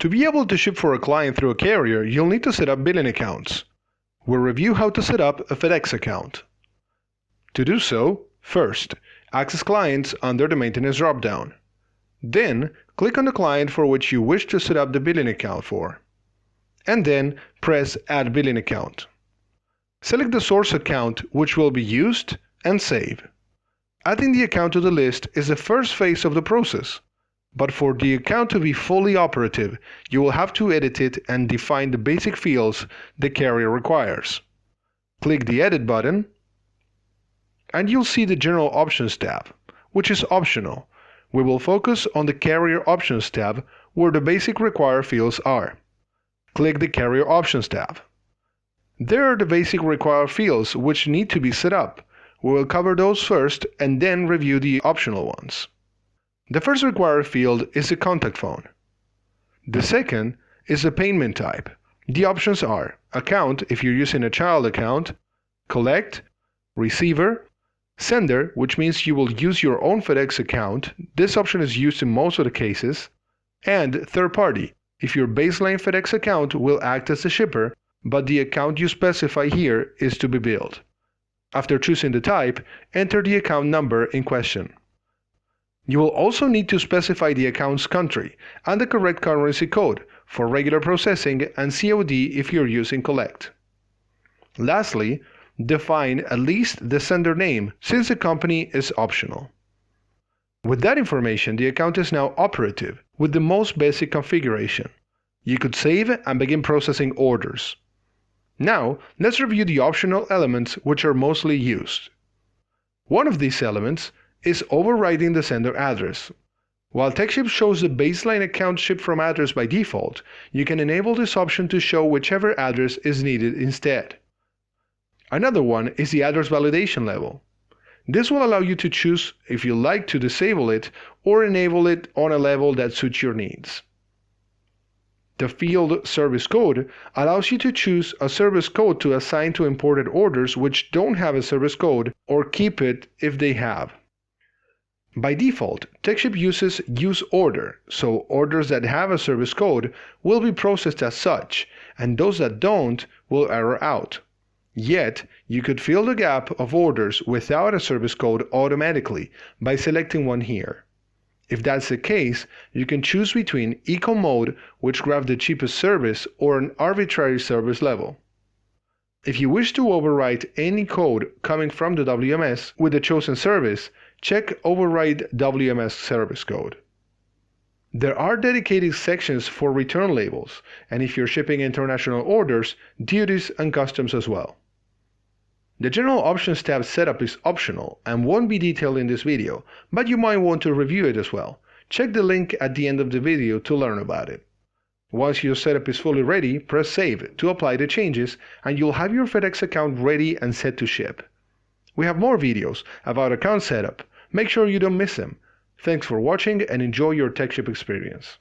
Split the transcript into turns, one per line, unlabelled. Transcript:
To be able to ship for a client through a carrier, you'll need to set up billing accounts. We'll review how to set up a FedEx account. To do so, first, access clients under the maintenance dropdown. Then, click on the client for which you wish to set up the billing account for. And then, press Add Billing Account. Select the source account which will be used and save. Adding the account to the list is the first phase of the process. But for the account to be fully operative, you will have to edit it and define the basic fields the carrier requires. Click the Edit button, and you'll see the General Options tab, which is optional. We will focus on the Carrier Options tab, where the basic required fields are. Click the Carrier Options tab. There are the basic required fields which need to be set up. We will cover those first and then review the optional ones. The first required field is the contact phone. The second is the payment type. The options are account if you're using a child account, collect, receiver, sender, which means you will use your own FedEx account. This option is used in most of the cases, and third party if your baseline FedEx account will act as the shipper, but the account you specify here is to be billed. After choosing the type, enter the account number in question. You will also need to specify the account's country and the correct currency code for regular processing and COD if you're using collect. Lastly, define at least the sender name since the company is optional. With that information, the account is now operative with the most basic configuration. You could save and begin processing orders. Now, let's review the optional elements which are mostly used. One of these elements is overriding the sender address. While techShip shows the baseline account ship from address by default, you can enable this option to show whichever address is needed instead. Another one is the address validation level. This will allow you to choose if you like to disable it or enable it on a level that suits your needs. The field service code allows you to choose a service code to assign to imported orders which don't have a service code or keep it if they have. By default, techShip uses use order, so orders that have a service code will be processed as such, and those that don't will error out. Yet, you could fill the gap of orders without a service code automatically by selecting one here. If that's the case, you can choose between Eco Mode, which grabs the cheapest service, or an arbitrary service level. If you wish to overwrite any code coming from the WMS with the chosen service, check Override WMS Service Code. There are dedicated sections for return labels, and if you're shipping international orders, duties and customs as well. The General Options tab setup is optional and won't be detailed in this video, but you might want to review it as well. Check the link at the end of the video to learn about it. Once your setup is fully ready, press Save to apply the changes, and you'll have your FedEx account ready and set to ship. We have more videos about account setup. Make sure you don't miss them. Thanks for watching and enjoy your techShip experience.